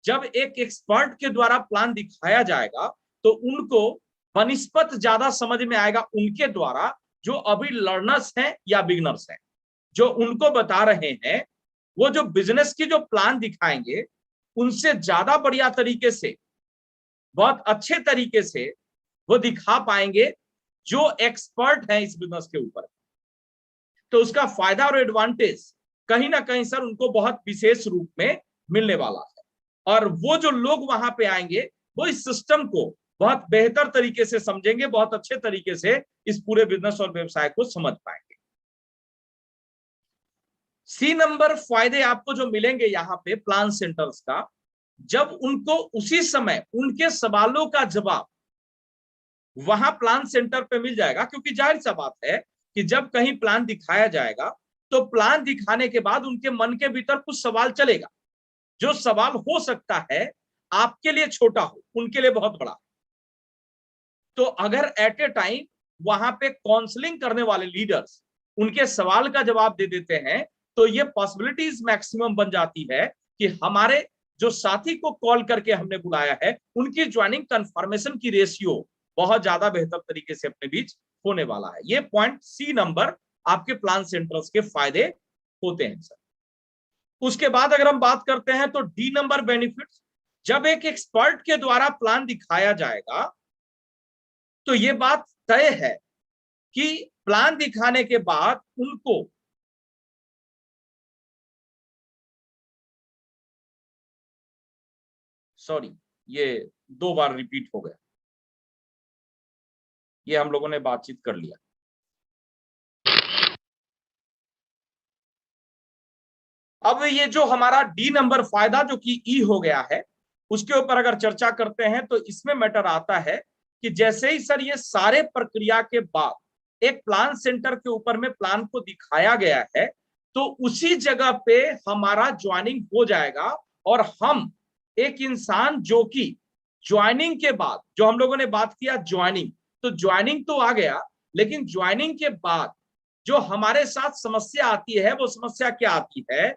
जब एक एक्सपर्ट के द्वारा प्लान दिखाया जाएगा तो उनको बनिस्पत ज्यादा समझ में आएगा उनके द्वारा जो अभी लर्नर्स हैं या बिगनर्स हैं। जो उनको बता रहे हैं वो जो बिजनेस की जो प्लान दिखाएंगे उनसे ज्यादा बढ़िया तरीके से, बहुत अच्छे तरीके से वो दिखा पाएंगे जो एक्सपर्ट है इस बिजनेस के ऊपर। तो उसका फायदा और एडवांटेज कहीं ना कहीं सर उनको बहुत विशेष रूप में मिलने वाला है, और वो जो लोग वहां पे आएंगे वो इस सिस्टम को बहुत बेहतर तरीके से समझेंगे, बहुत अच्छे तरीके से इस पूरे बिजनेस और व्यवसाय को समझ पाएंगे। सी नंबर फायदे आपको जो मिलेंगे यहाँ पे प्लान सेंटर्स का, जब उनको उसी समय उनके सवालों का जवाब वहां प्लान सेंटर पे मिल जाएगा, क्योंकि जाहिर सा बात है कि जब कहीं प्लान दिखाया जाएगा तो प्लान दिखाने के बाद उनके मन के भीतर कुछ सवाल चलेगा, जो सवाल हो सकता है आपके लिए छोटा हो, उनके लिए बहुत बड़ा। तो अगर एट ए टाइम वहां पे काउंसलिंग करने वाले लीडर्स उनके सवाल का जवाब दे देते हैं, तो ये पॉसिबिलिटीज मैक्सिमम बन जाती है कि हमारे जो साथी को कॉल करके हमने बुलाया है उनकी ज्वाइनिंग कंफर्मेशन की रेशियो बहुत ज्यादा बेहतर तरीके से अपने बीच होने वाला है। ये पॉइंट सी नंबर आपके प्लान सेंटर्स के फायदे होते हैं सर। उसके बाद अगर हम बात करते हैं तो डी नंबर बेनिफिट्स, जब एक एक्सपर्ट के द्वारा प्लान दिखाया जाएगा तो ये बात तय है कि प्लान दिखाने के बाद उनको ये 2 बार रिपीट हो गया, ये हम लोगों ने बातचीत कर लिया। अब ये जो हमारा डी नंबर फायदा जो कि ई हो गया है, उसके ऊपर अगर चर्चा करते हैं तो इसमें मैटर आता है कि जैसे ही सर ये सारे प्रक्रिया के बाद एक प्लान सेंटर के ऊपर में प्लान को दिखाया गया है, तो उसी जगह पे हमारा ज्वाइनिंग हो जाएगा, और हम एक इंसान जो कि ज्वाइनिंग के बाद, जो हम लोगों ने बात किया ज्वाइनिंग, तो ज्वाइनिंग तो आ गया, लेकिन ज्वाइनिंग के बाद जो हमारे साथ समस्या आती है वो समस्या क्या आती है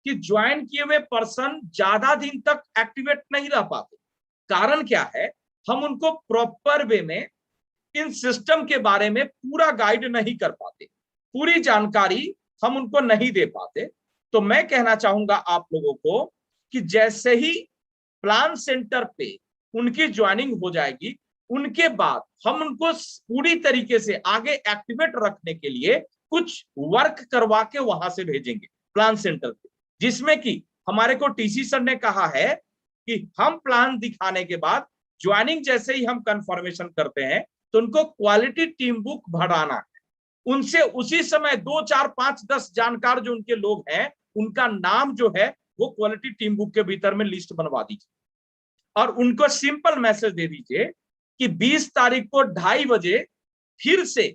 कि ज्वाइन किए हुए पर्सन ज्यादा दिन तक एक्टिवेट नहीं रह पाते। कारण क्या है, हम उनको प्रॉपर वे में इन सिस्टम के बारे में पूरा गाइड नहीं कर पाते, पूरी जानकारी हम उनको नहीं दे पाते। तो मैं कहना चाहूंगा आप लोगों को कि जैसे ही प्लान सेंटर पे उनकी ज्वाइनिंग हो जाएगी, उनके बाद हम उनको पूरी तरीके से आगे एक्टिवेट रखने के लिए कुछ वर्क करवा के वहां से भेजेंगे प्लान सेंटर पे, जिसमें कि हमारे को टीसी सर ने कहा है कि हम प्लान दिखाने के बाद ज्वाइनिंग जैसे ही हम कंफर्मेशन करते हैं तो उनको क्वालिटी टीम बुक भराना है, उनसे उसी समय 2, 4, 5, 10 जानकार जो उनके लोग हैं उनका नाम जो है वो क्वालिटी टीम बुक के भीतर में लिस्ट बनवा दीजिए, और उनको सिंपल मैसेज दे दीजिए कि 20 तारीख को 2:30 बजे फिर से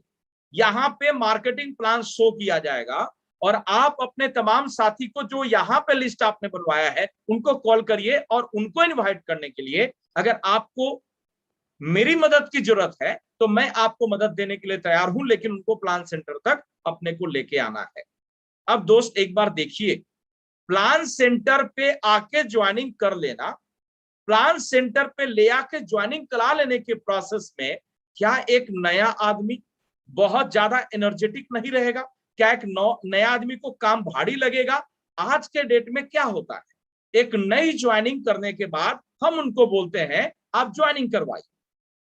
यहाँ पे मार्केटिंग प्लान शो किया जाएगा, और आप अपने तमाम साथी को जो यहाँ पे लिस्ट आपने बनवाया है उनको कॉल करिए, और उनको इनवाइट करने के लिए अगर आपको मेरी मदद की जरूरत है तो मैं आपको मदद देने के लिए तैयार हूं, लेकिन उनको प्लान सेंटर तक अपने को लेके आना है। अब दोस्त एक बार देखिए, प्लान सेंटर पे आके ज्वाइनिंग कर लेना, प्लान सेंटर पे ले आके ज्वाइनिंग करा लेने के प्रोसेस में क्या एक नया आदमी बहुत ज्यादा एनर्जेटिक नहीं रहेगा? क्या एक नया आदमी को काम भारी लगेगा? आज के डेट में क्या होता है, एक नई ज्वाइनिंग करने के बाद हम उनको बोलते हैं आप ज्वाइनिंग करवाइए।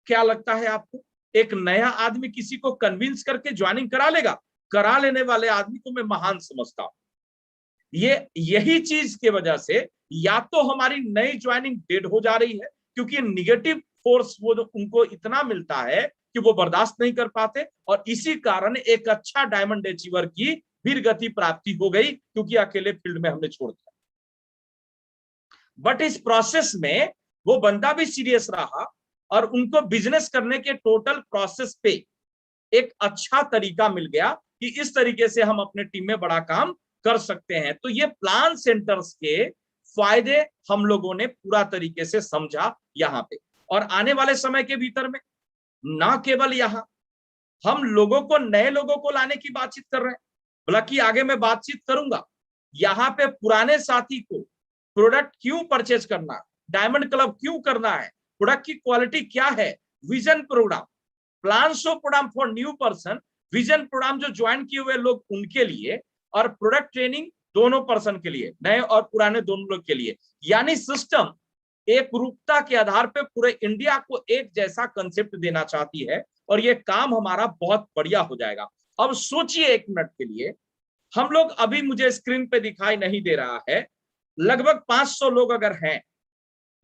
क्या लगता है आपको, एक नया आदमी किसी को कन्विंस करके ज्वाइनिंग करा लेगा? करा लेने वाले आदमी को मैं महान समझता हूं। यही चीज की वजह से या तो हमारी नई ज्वाइनिंग डेड हो जा रही है, क्योंकि निगेटिव फोर्स वो जो उनको इतना मिलता है कि वो बर्दाश्त नहीं कर पाते, और इसी कारण एक अच्छा डायमंड अचीवर की वीर गति प्राप्ति हो गई, क्योंकि अकेले फील्ड में हमने छोड़ दिया। बट इस प्रोसेस में वो बंदा भी सीरियस रहा, और उनको बिजनेस करने के टोटल प्रोसेस पे एक अच्छा तरीका मिल गया कि इस तरीके से हम अपने टीम में बड़ा काम कर सकते हैं। तो ये प्लान सेंटर्स के फायदे हम लोगों ने पूरा तरीके से समझा यहाँ पे, और आने वाले समय के भीतर में ना केवल यहाँ हम लोगों को, नए लोगों को लाने की बातचीत कर रहे हैं, बल्कि आगे मैं बातचीत करूंगा यहाँ पे पुराने साथी को प्रोडक्ट क्यों परचेज करना है, डायमंड क्लब क्यों करना है, प्रोडक्ट की क्वालिटी क्या है, vision programme, plan show programme for new person, vision programme जो ज्वाइन किए हुए लोग उनके लिए, और प्रोडक्ट ट्रेनिंग दोनों पर्सन के लिए, नए और पुराने दोनों लोग के लिए। यानी सिस्टम एक रूपता के आधार पे पूरे इंडिया को एक जैसा कंसेप्ट देना चाहती है और ये काम हमारा बहुत बढ़िया हो जाएगा। अब सोचिए एक मिनट के लिए, हम लोग अभी, मुझे स्क्रीन पे दिखाई नहीं दे रहा है, लगभग 500 लोग अगर हैं,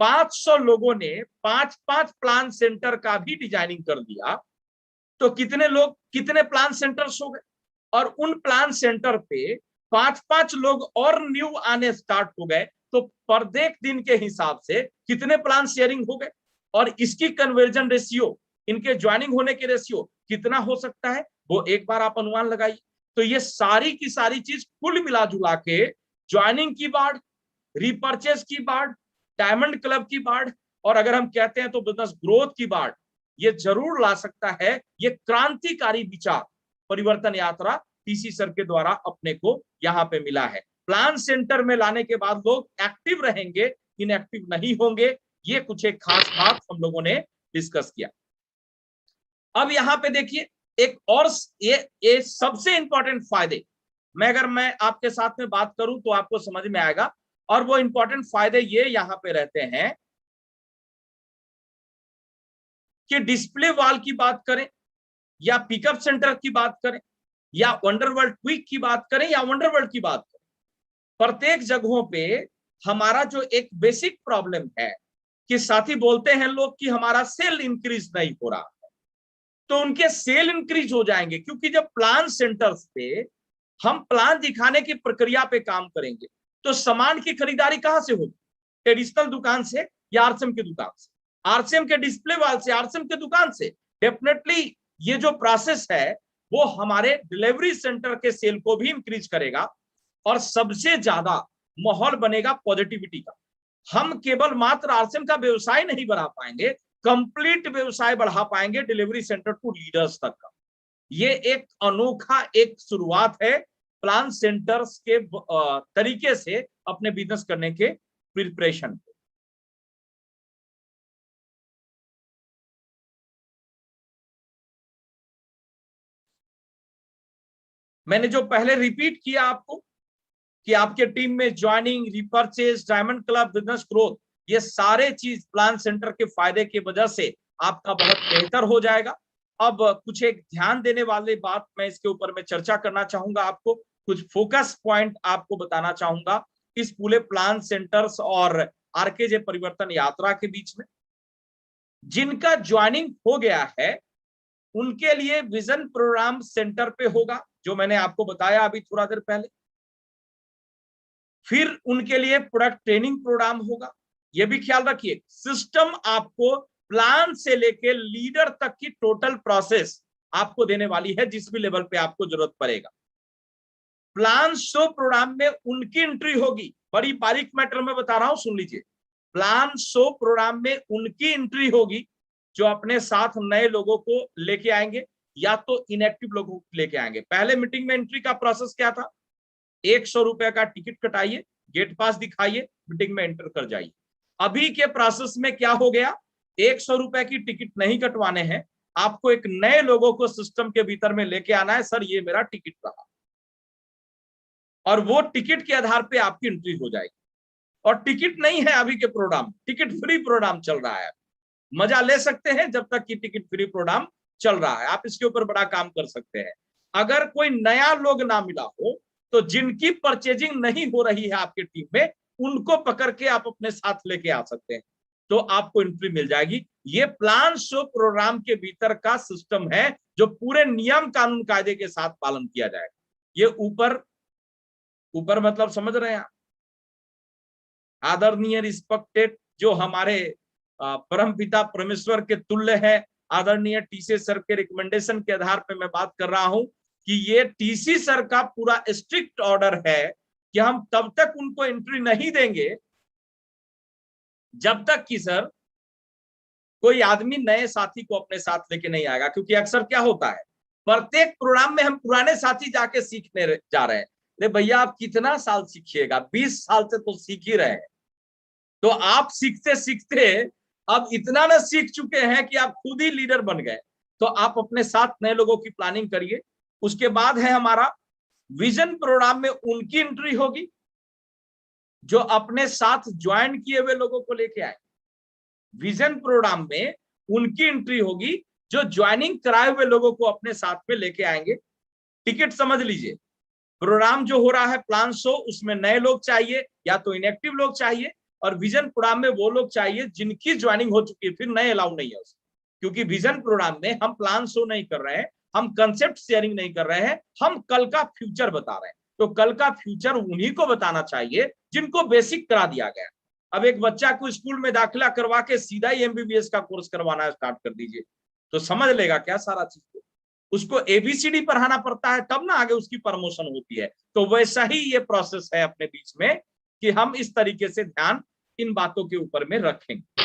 500 लोगों ने 5-5 प्लान सेंटर का भी डिजाइनिंग कर दिया, तो कितने लोग, कितने प्लान सेंटर्स हो गए, और उन प्लान सेंटर पे 5-5 लोग और न्यू आने स्टार्ट हो गए, तो प्रत्येक दिन के हिसाब से कितने प्लान शेयरिंग हो गए, और इसकी कन्वर्जन रेशियो, इनके ज्वाइनिंग होने के रेशियो कितना हो सकता है, वो एक बार आप अनुमान लगाइए। तो ये सारी की सारी चीज कुल मिला जुला के ज्वाइनिंग की बाढ़, रिपर्चेस की बाढ़, डायमंड क्लब की बाढ़, और अगर हम कहते हैं तो बिजनेस ग्रोथ की बाढ़, ये जरूर ला सकता है। ये क्रांतिकारी विचार परिवर्तन यात्रा टीसी सर के द्वारा अपने को यहाँ पे मिला है। प्लान सेंटर में लाने के बाद लोग एक्टिव रहेंगे, इनएक्टिव नहीं होंगे। ये कुछ एक खास बात हम लोगों ने डिस्कस किया। अब यहाँ पे देखिए एक और ये सबसे इंपॉर्टेंट फायदे, अगर मैं आपके साथ में बात करूं तो आपको समझ में आएगा, और वो इंपॉर्टेंट फायदे ये यहाँ पे रहते हैं कि डिस्प्ले वॉल की बात करें या पिकअप सेंटर की बात करें या वंडरवर्ल्ड क्विक की बात करें या वंडरवर्ल्ड की बात करें, प्रत्येक जगहों पे हमारा जो एक बेसिक प्रॉब्लम है कि साथी बोलते हैं लोग कि हमारा सेल इंक्रीज नहीं हो रहा है, तो उनके सेल इंक्रीज हो जाएंगे, क्योंकि जब प्लान सेंटर्स पे हम प्लान दिखाने की प्रक्रिया पे काम करेंगे तो सामान की खरीदारी कहां से होगी, ट्रेडिशनल दुकान से या आरसीएम की दुकान से, आरसीएम के डिस्प्ले वाल से, आरसीएम के दुकान से। डेफिनेटली ये जो प्रोसेस है वो हमारे डिलीवरी सेंटर के सेल को भी इंक्रीज करेगा, और सबसे ज्यादा माहौल बनेगा पॉजिटिविटी का। हम केवल मात्र आरसीएम का व्यवसाय नहीं बढ़ा पाएंगे, कंप्लीट व्यवसाय बढ़ा पाएंगे डिलीवरी सेंटर टू लीडर्स तक का। ये एक अनोखा एक शुरुआत है प्लान सेंटर्स के तरीके से अपने बिजनेस करने के प्रिपरेशन। मैंने जो पहले रिपीट किया आपको कि आपके टीम में joining, repurchase, diamond club, business growth, ये सारे चीज प्लान सेंटर के फायदे की वजह से आपका बहुत बेहतर हो जाएगा। अब कुछ एक ध्यान देने वाली बात मैं इसके ऊपर में चर्चा करना चाहूंगा, आपको कुछ फोकस पॉइंट आपको बताना चाहूंगा इस पूरे प्लान सेंटर्स और आरकेजे परिवर्तन यात्रा के बीच में। जिनका ज्वाइनिंग हो गया है उनके लिए विजन प्रोग्राम सेंटर पे होगा, जो मैंने आपको बताया अभी थोड़ा देर पहले। फिर उनके लिए प्रोडक्ट ट्रेनिंग प्रोग्राम होगा। यह भी ख्याल रखिए, सिस्टम आपको प्लान से लेके लीडर तक की टोटल प्रोसेस आपको देने वाली है, जिस भी लेवल पे आपको जरूरत पड़ेगा। प्लान शो प्रोग्राम में उनकी एंट्री होगी, बड़ी बारीक मैटर में बता रहा हूं, सुन लीजिए। प्लान शो प्रोग्राम में उनकी एंट्री होगी जो अपने साथ नए लोगों को लेके आएंगे या तो इनएक्टिव लोगों को लेके आएंगे। पहले मीटिंग में एंट्री का प्रोसेस क्या था, 100 रुपए का टिकट कटाइए, गेट पास दिखाइए, मीटिंग में एंटर कर जाइए। अभी के प्रोसेस में क्या हो गया, 100 रुपए की टिकट नहीं कटवाने हैं, आपको एक नए लोगों को सिस्टम के भीतर में लेके आना है। सर ये मेरा टिकट रहा, और वो टिकट के आधार पे आपकी एंट्री हो जाएगी। और टिकट नहीं है अभी के प्रोग्राम, टिकट फ्री प्रोग्राम चल रहा है। मजा ले सकते हैं जब तक कि टिकट फ्री प्रोग्राम चल रहा है, आप इसके ऊपर बड़ा काम कर सकते हैं। अगर कोई नया लोग ना मिला हो तो जिनकी परचेजिंग नहीं हो रही है आपके टीम में, उनको पकड़ के आप अपने साथ लेके आ सकते हैं, तो आपको एंट्री मिल जाएगी। ये प्लान शो प्रोग्राम के भीतर का सिस्टम है जो पूरे नियम कानून कायदे के साथ पालन किया जाएगा। ये ऊपर मतलब समझ रहे हैं आप, आदरणीय रिस्पेक्टेड जो हमारे परम पिता परमेश्वर के तुल्य है, आदरणीय टीसी सर के रिकमेंडेशन के आधार पे मैं बात कर रहा हूं कि ये टीसी सर का पूरा स्ट्रिक्ट ऑर्डर है कि हम तब तक उनको एंट्री नहीं देंगे जब तक कि सर कोई आदमी नए साथी को अपने साथ लेके नहीं आएगा। क्योंकि अक्सर क्या होता है, प्रत्येक प्रोग्राम में हम पुराने साथी जाके सीखने जा रहे हैं। अरे भैया आप कितना साल सीखिएगा, 20 साल से तो सीख ही रहे हैं। तो आप सीखते सीखते अब इतना ना सीख चुके हैं कि आप खुद ही लीडर बन गए। तो आप अपने साथ नए लोगों की प्लानिंग करिए। उसके बाद है हमारा विजन प्रोग्राम में उनकी एंट्री होगी जो अपने साथ ज्वाइन किए हुए लोगों को लेके आए। विजन प्रोग्राम में उनकी एंट्री होगी जो ज्वाइनिंग कराए हुए लोगों को अपने साथ में लेके आएंगे। टिकट समझ लीजिए, प्रोग्राम जो हो रहा है प्लान शो, उसमें नए लोग चाहिए या तो इनएक्टिव लोग चाहिए, और विजन प्रोग्राम में वो लोग चाहिए जिनकी ज्वाइनिंग हो चुकी है, फिर नए अलाउ नहीं है उसमें। क्योंकि विजन प्रोग्राम में हम प्लान शो नहीं कर रहे हैं, हम कंसेप्ट शेयरिंग नहीं कर रहे हैं, हम कल का फ्यूचर बता रहे हैं। तो कल का फ्यूचर उन्हीं को बताना चाहिए जिनको बेसिक करा दिया गया। अब एक बच्चा को स्कूल में दाखिला करवा के सीधा ही एमबीबीएस का कोर्स करवाना स्टार्ट कर दीजिए, तो समझ लेगा क्या सारा चीज को? उसको एबीसीडी पढ़ाना पड़ता है तब ना आगे उसकी प्रमोशन होती है। तो वैसा ही ये प्रोसेस है अपने बीच में कि हम इस तरीके से ध्यान इन बातों के ऊपर में रखेंगे।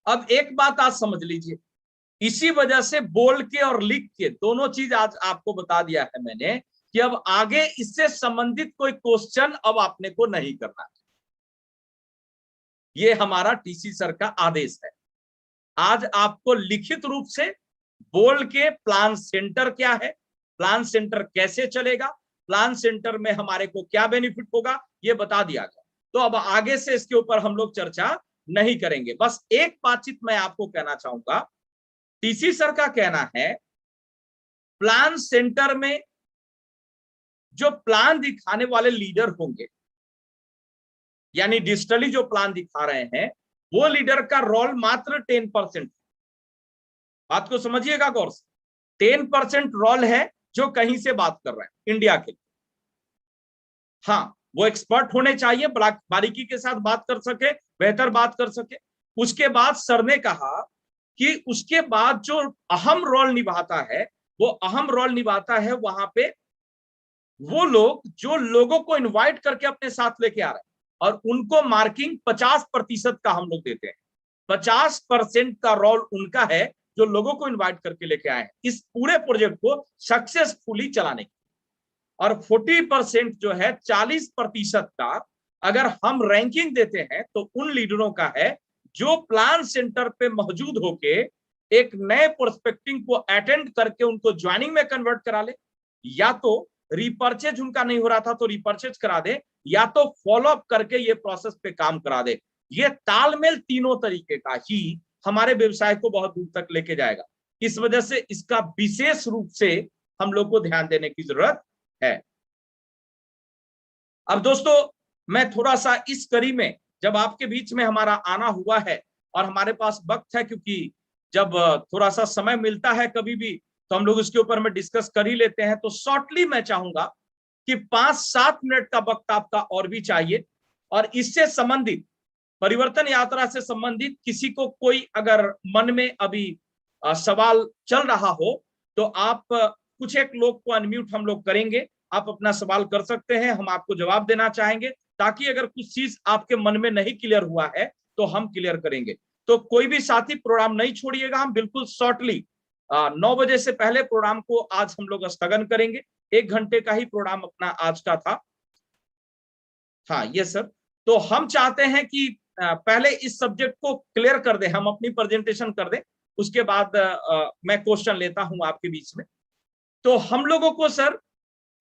अब एक बात आज समझ लीजिए, इसी वजह से बोल के और लिख के दोनों चीज आज आपको बता दिया है मैंने कि अब आगे इससे संबंधित कोई क्वेश्चन अब आपने को नहीं करना है। ये हमारा टीसी सर का आदेश है। आज आपको लिखित रूप से बोल के प्लान सेंटर क्या है, प्लान सेंटर कैसे चलेगा, प्लान सेंटर में हमारे को क्या बेनिफिट होगा, ये बता दिया गया। तो अब आगे से इसके ऊपर हम लोग चर्चा नहीं करेंगे। बस एक बातचीत मैं आपको कहना चाहूंगा, टीसी सर का कहना है प्लान सेंटर में जो प्लान दिखाने वाले लीडर होंगे, यानी डिजिटली जो प्लान दिखा रहे हैं, वो लीडर का रोल मात्र 10%। बात को समझिएगा गौर से, 10% रोल है जो कहीं से बात कर रहे हैं इंडिया के। हाँ, वो एक्सपर्ट होने चाहिए, बारीकी के साथ बात कर सके, बेहतर बात कर सके। उसके बाद सर ने कहा कि उसके बाद जो अहम रोल निभाता है, वो अहम रोल निभाता है वहां पे वो लोग जो लोगों को इनवाइट करके अपने साथ लेके आ रहे हैं, और उनको मार्किंग 50% का हम लोग देते हैं। 50% का रोल उनका है जो लोगों को इनवाइट करके लेके आए हैं इस पूरे प्रोजेक्ट को सक्सेसफुली चलाने की। और 40% जो है, 40% का अगर हम रैंकिंग देते हैं तो उन लीडरों का है जो प्लान सेंटर पे मौजूद होके एक नए प्रोस्पेक्टिंग को अटेंड करके उनको ज्वाइनिंग में कन्वर्ट करा ले, या तो रिपर्चेज उनका नहीं हो रहा था तो रिपर्चेज करा दे, या तो फॉलोअप करके ये प्रोसेस पे काम करा दे। ये तालमेल तीनों तरीके का ही हमारे व्यवसाय को बहुत दूर तक लेके जाएगा। इस वजह से इसका विशेष रूप से हम लोग को ध्यान देने की जरूरत है। अब दोस्तों, मैं थोड़ा सा इस कड़ी में जब आपके बीच में हमारा आना हुआ है और हमारे पास वक्त है, क्योंकि जब थोड़ा सा समय मिलता है कभी भी तो हम लोग इसके ऊपर में डिस्कस कर ही लेते हैं, तो शॉर्टली मैं चाहूंगा कि 5-7 मिनट का वक्त आपका और भी चाहिए, और इससे संबंधित परिवर्तन यात्रा से संबंधित किसी को कोई अगर मन में अभी सवाल चल रहा हो तो आप कुछ एक लोग को अनम्यूट हम लोग करेंगे, आप अपना सवाल कर सकते हैं, हम आपको जवाब देना चाहेंगे, ताकि अगर कुछ चीज आपके मन में नहीं क्लियर हुआ है तो हम क्लियर करेंगे। तो कोई भी साथी प्रोग्राम नहीं छोड़िएगा, हम बिल्कुल शॉर्टली 9 बजे से पहले प्रोग्राम को आज हम लोग स्थगन करेंगे। 1 घंटे का ही प्रोग्राम अपना आज का था। हाँ ये सर, तो हम चाहते हैं कि पहले इस सब्जेक्ट को क्लियर कर दें, हम अपनी प्रेजेंटेशन कर दें, उसके बाद मैं क्वेश्चन लेता हूं आपके बीच में। तो हम लोगों को सर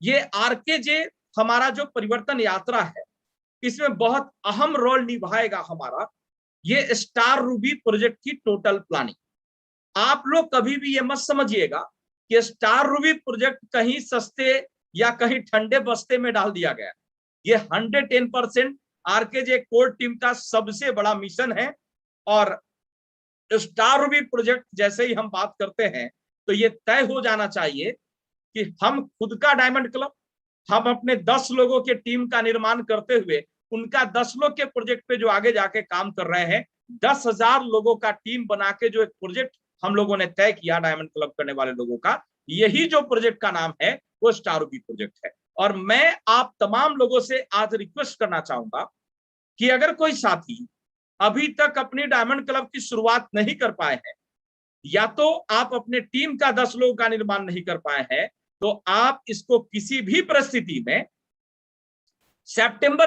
ये आरकेजे हमारा जो परिवर्तन यात्रा है, इसमें बहुत अहम रोल निभाएगा हमारा ये स्टार रूबी प्रोजेक्ट की टोटल प्लानिंग। आप लोग कभी भी ये मत समझिएगा कि स्टार रूबी प्रोजेक्ट कहीं सस्ते या कहीं ठंडे बस्ते में डाल दिया गया। ये 110% आरकेजे कोर टीम का सबसे बड़ा मिशन है। और स्टार रूबी प्रोजेक्ट जैसे ही हम बात करते हैं तो ये तय हो जाना चाहिए कि हम खुद का डायमंड क्लब, हम अपने 10 लोगों के टीम का निर्माण करते हुए उनका 10 लोग के प्रोजेक्ट पे जो आगे जाके काम कर रहे हैं, 10,000 लोगों का टीम बना के जो एक प्रोजेक्ट हम लोगों ने तय किया डायमंड क्लब करने वाले लोगों का, यही जो प्रोजेक्ट का नाम है वो स्टार रूबी प्रोजेक्ट है। और मैं आप तमाम लोगों से आज रिक्वेस्ट करना चाहूंगा कि अगर कोई साथी अभी तक अपनी डायमंड क्लब की शुरुआत नहीं कर पाए हैं, या तो आप अपने टीम का 10 लोगों का निर्माण नहीं कर पाए हैं, तो आप इसको किसी भी परिस्थिति में सितंबर में